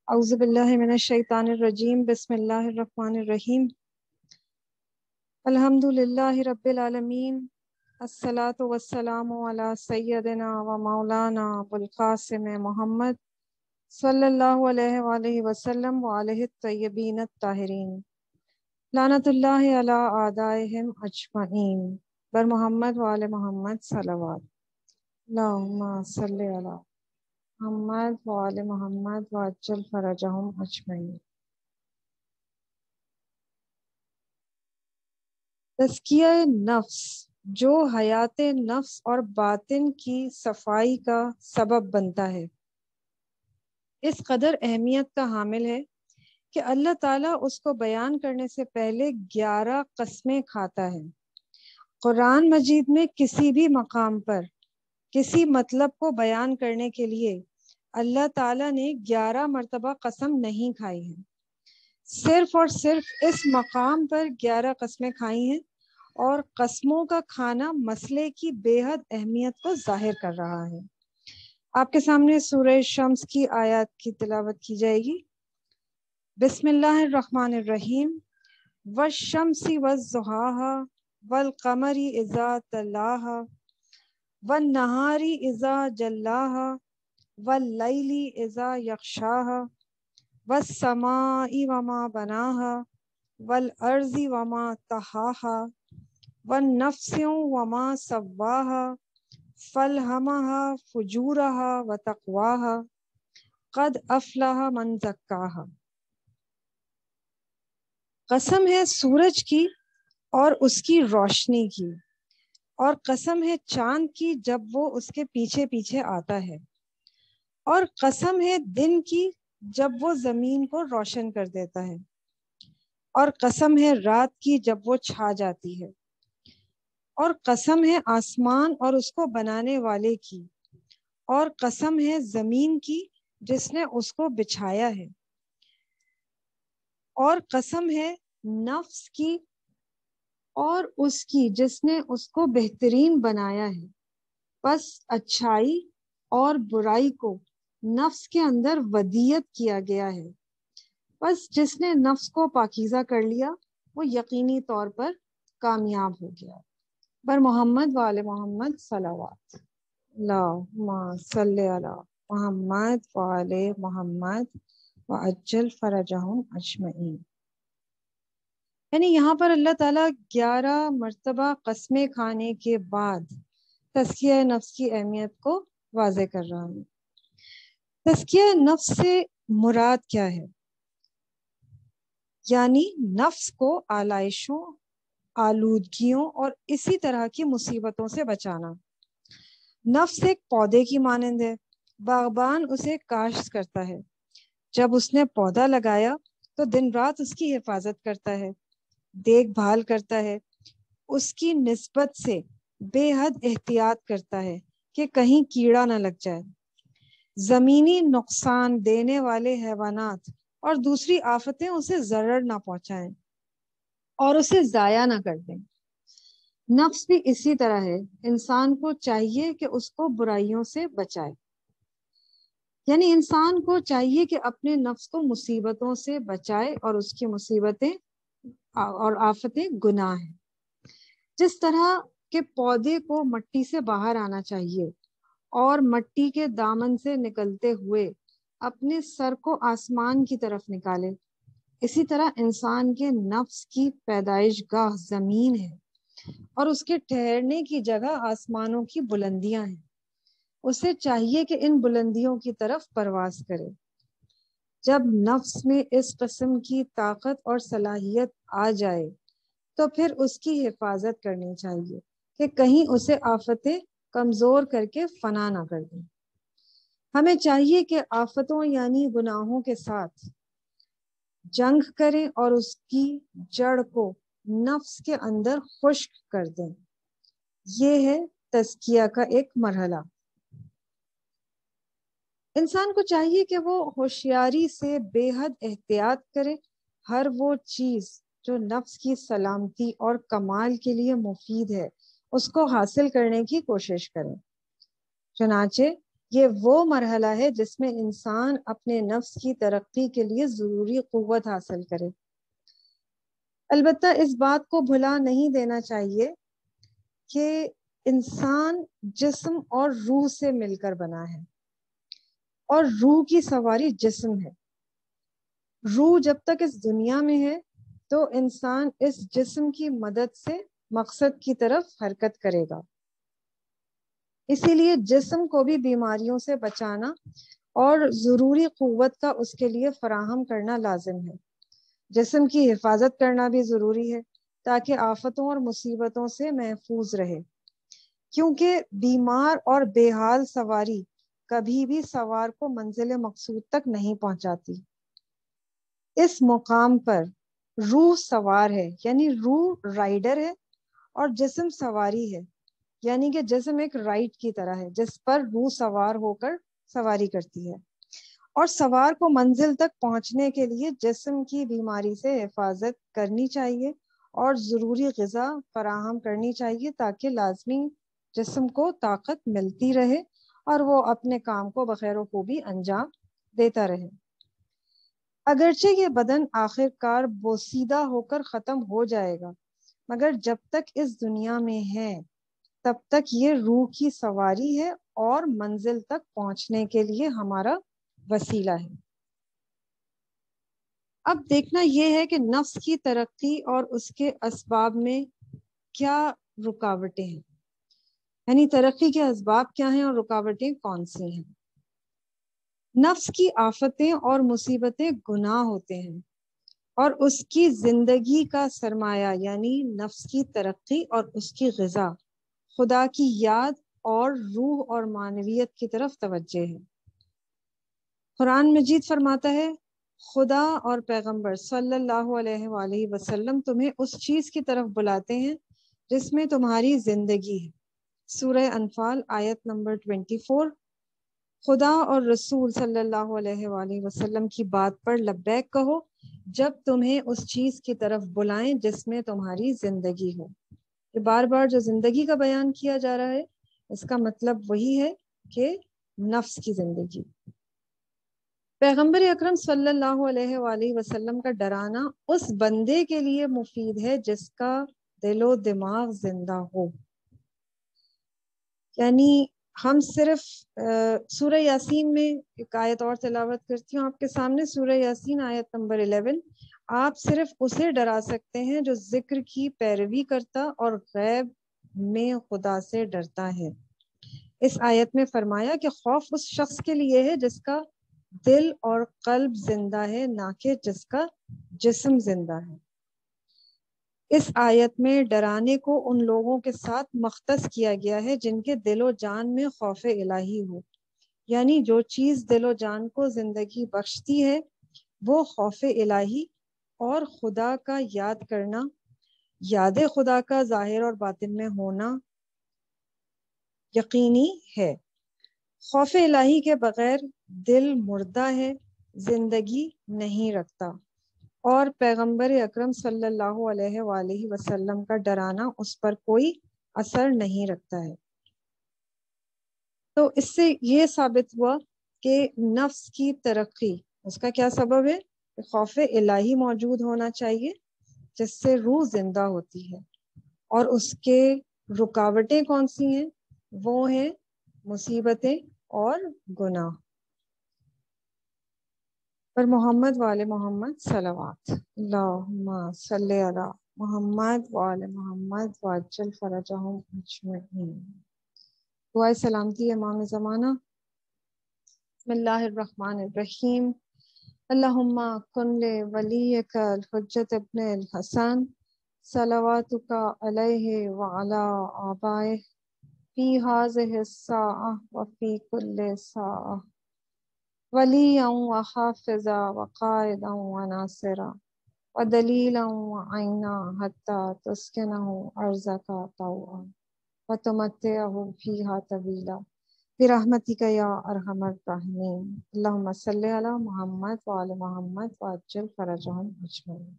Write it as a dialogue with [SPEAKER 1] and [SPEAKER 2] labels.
[SPEAKER 1] اعوذ باللہ من الشیطان الرجیم بسم اللہ الرحمن الرحیم الحمد للہ رب العالمین الصلاۃ والسلام علی سیدنا و مولانا ابوالقاسم محمد صلی اللہ علیہ وآلہ وسلم وعلیہ الطیبین الطاہرین لعنت اللہ علی اعدائہم اجمعین بر محمد وآل محمد صلوات اللہم صلی علی محمد وآل محمد وعجل فرجہم اجمعین۔ تزکیہ نفس جو حیات نفس اور باطن کی صفائی کا سبب بنتا ہے، اس قدر اہمیت کا حامل ہے کہ اللہ تعالیٰ اس کو بیان کرنے سے پہلے 11 قسمیں کھاتا ہے۔ قرآن مجید میں کسی بھی مقام پر کسی مطلب کو بیان کرنے کے لیے اللہ تعالیٰ نے 11 مرتبہ قسم نہیں کھائی ہے، صرف اور صرف اس مقام پر 11 قسمیں کھائی ہیں، اور قسموں کا کھانا مسئلے کی بے حد اہمیت کو ظاہر کر رہا ہے۔ آپ کے سامنے سورہ شمس کی آیات کی تلاوت کی جائے گی۔ بسم اللہ الرحمن الرحیم۔ والشمس والضحاها والقمر اذا تلاها والنہار اذا جلاها واللیل اذا یغشاها والسماء وما بناها والارض وما طحاها والنفس وما سواها فالہمها فجورها وتقواها قد افلح من زکاها۔ قسم ہے سورج کی اور اس کی روشنی کی، اور قسم ہے چاند کی جب وہ اس کے پیچھے پیچھے آتا ہے، اور قسم ہے دن کی جب وہ زمین کو روشن کر دیتا ہے، اور قسم ہے رات کی جب وہ چھا جاتی ہے، اور قسم ہے آسمان اور اس کو بنانے والے کی، اور قسم ہے زمین کی جس نے اس کو بچھایا ہے، اور قسم ہے نفس کی اور اس کی جس نے اس کو بہترین بنایا ہے۔ بس اچھائی اور برائی کو نفس کے اندر ودیت کیا گیا ہے، بس جس نے نفس کو پاکیزہ کر لیا وہ یقینی طور پر کامیاب ہو گیا۔ بر محمد وآل محمد صلوات۔ اللہم صلی علی محمد وآل محمد وعجل فرجہم اجمعین۔ یعنی یہاں پر اللہ تعالیٰ 11 مرتبہ قسمیں کھانے کے بعد تزکیہ نفس کی اہمیت کو واضح کر رہا ہے۔ تزکیہ نفس سے مراد کیا ہے؟ یعنی نفس کو آلائشوں، آلودگیوں اور اسی طرح کی مصیبتوں سے بچانا۔ نفس ایک پودے کی مانند ہے، باغبان اسے کاشت کرتا ہے، جب اس نے پودا لگایا تو دن رات اس کی حفاظت کرتا ہے، دیکھ بھال کرتا ہے، اس کی نسبت سے بے حد احتیاط کرتا ہے کہ کہیں کیڑا نہ لگ جائے، زمینی نقصان دینے والے حیوانات اور دوسری آفتیں اسے ضرر نہ پہنچائیں اور اسے ضائع نہ کر دیں۔ نفس بھی اسی طرح ہے، انسان کو چاہیے کہ اس کو برائیوں سے بچائے، یعنی انسان کو چاہیے کہ اپنے نفس کو مصیبتوں سے بچائے، اور اس کی مصیبتیں اور آفتیں گناہ ہیں۔ جس طرح کہ پودے کو مٹی سے باہر آنا چاہیے اور مٹی کے دامن سے نکلتے ہوئے اپنے سر کو آسمان کی طرف نکالے، اسی طرح انسان کے نفس کی پیدائش گاہ زمین ہے اور اس کے ٹھہرنے کی جگہ آسمانوں کی بلندیاں ہیں۔ اسے چاہیے کہ ان بلندیوں کی طرف پرواز کرے۔ جب نفس میں اس قسم کی طاقت اور صلاحیت آ جائے تو پھر اس کی حفاظت کرنی چاہیے کہ کہیں اسے آفتیں کمزور کر کے فنا نہ کر دیں۔ ہمیں چاہیے کہ آفتوں یعنی گناہوں کے ساتھ جنگ کریں اور اس کی جڑ کو نفس کے اندر خشک کر دیں۔ یہ ہے تزکیہ کا ایک مرحلہ۔ انسان کو چاہیے کہ وہ ہوشیاری سے بے حد احتیاط کرے، ہر وہ چیز جو نفس کی سلامتی اور کمال کے لیے مفید ہے اس کو حاصل کرنے کی کوشش کرے۔ چنانچہ یہ وہ مرحلہ ہے جس میں انسان اپنے نفس کی ترقی کے لیے ضروری قوت حاصل کرے۔ البتہ اس بات کو بھلا نہیں دینا چاہیے کہ انسان جسم اور روح سے مل کر بنا ہے، اور روح کی سواری جسم ہے۔ روح جب تک اس دنیا میں ہے تو انسان اس جسم کی مدد سے مقصد کی طرف حرکت کرے گا۔ اسی لیے جسم کو بھی بیماریوں سے بچانا اور ضروری قوت کا اس کے لیے فراہم کرنا لازم ہے۔ جسم کی حفاظت کرنا بھی ضروری ہے تاکہ آفتوں اور مصیبتوں سے محفوظ رہے، کیونکہ بیمار اور بے حال سواری کبھی بھی سوار کو منزل مقصود تک نہیں پہنچاتی۔ اس مقام پر روح سوار ہے، یعنی روح رائڈر ہے، اور جسم سواری ہے، یعنی کہ جسم ایک رائٹ کی طرح ہے جس پر روح سوار ہو کر سواری کرتی ہے۔ اور سوار کو منزل تک پہنچنے کے لیے جسم کی بیماری سے حفاظت کرنی چاہیے اور ضروری غذا فراہم کرنی چاہیے تاکہ لازمی جسم کو طاقت ملتی رہے اور وہ اپنے کام کو بخیر و خوبی انجام دیتا رہے۔ اگرچہ یہ بدن آخر کار بوسیدہ ہو کر ختم ہو جائے گا، مگر جب تک اس دنیا میں ہے تب تک یہ روح کی سواری ہے اور منزل تک پہنچنے کے لیے ہمارا وسیلہ ہے۔ اب دیکھنا یہ ہے کہ نفس کی ترقی اور اس کے اسباب میں کیا رکاوٹیں ہیں، یعنی ترقی کے اسباب کیا ہیں اور رکاوٹیں کون سی ہیں۔ نفس کی آفتیں اور مصیبتیں گناہ ہوتے ہیں، اور اس کی زندگی کا سرمایہ یعنی نفس کی ترقی اور اس کی غذا خدا کی یاد اور روح اور معنویت کی طرف توجہ ہے۔ قرآن مجید فرماتا ہے، خدا اور پیغمبر صلی اللہ علیہ وآلہ وسلم تمہیں اس چیز کی طرف بلاتے ہیں جس میں تمہاری زندگی ہے۔ سورہ انفال آیت نمبر 24۔ خدا اور رسول صلی اللہ علیہ وآلہ وسلم کی بات پر لبیک کہو جب تمہیں اس چیز کی طرف بلائیں جس میں تمہاری زندگی ہو۔ یہ بار بار جو زندگی کا بیان کیا جا رہا ہے اس کا مطلب وہی ہے کہ نفس کی زندگی۔ پیغمبر اکرم صلی اللہ علیہ وآلہ وسلم کا ڈرانا اس بندے کے لیے مفید ہے جس کا دل و دماغ زندہ ہو۔ یعنی ہم صرف سورہ یاسین میں ایک آیت اور تلاوت کرتی ہوں آپ کے سامنے، سورہ یاسین آیت نمبر 11۔ آپ صرف اسے ڈرا سکتے ہیں جو ذکر کی پیروی کرتا اور غیب میں خدا سے ڈرتا ہے۔ اس آیت میں فرمایا کہ خوف اس شخص کے لیے ہے جس کا دل اور قلب زندہ ہے، نہ کہ جس کا جسم زندہ ہے۔ اس آیت میں ڈرانے کو ان لوگوں کے ساتھ مختص کیا گیا ہے جن کے دل و جان میں خوف الہی ہو، یعنی جو چیز دل و جان کو زندگی بخشتی ہے وہ خوف الہی اور خدا کا یاد کرنا، یاد خدا کا ظاہر اور باطن میں ہونا یقینی ہے۔ خوف الہی کے بغیر دل مردہ ہے، زندگی نہیں رکھتا، اور پیغمبر اکرم صلی اللہ علیہ وآلہ وسلم کا ڈرانا اس پر کوئی اثر نہیں رکھتا ہے۔ تو اس سے یہ ثابت ہوا کہ نفس کی ترقی اس کا کیا سبب ہے؟ خوف الہی موجود ہونا چاہیے جس سے روح زندہ ہوتی ہے، اور اس کے رکاوٹیں کون سی ہیں؟ وہ ہیں مصیبتیں اور گناہ۔ پر محمد وآل محمد صلوات، اللہم صلی علی محمد وآل محمد وعجل فرجہم اجمعین۔ دعائے سلامتی امام زمانہ۔ بسم اللہ الرحمن الرحیم۔ اللہم کن لولیک الحجۃ ابن الحسن صلواتک علیہ وعلی آبائہ فی ہذہ الساعہ وفی کل ساعہ ولیًا وحافظا وقائدا وناصرا ودلیلا وعینا حتی تسکنہ ارضک طوعا وتمتعہ فیہا طویلا برحمتک یا ارحم الراحمین۔ اللہم صلی علی محمد وآل محمد وعجل فرجہم اجمعین۔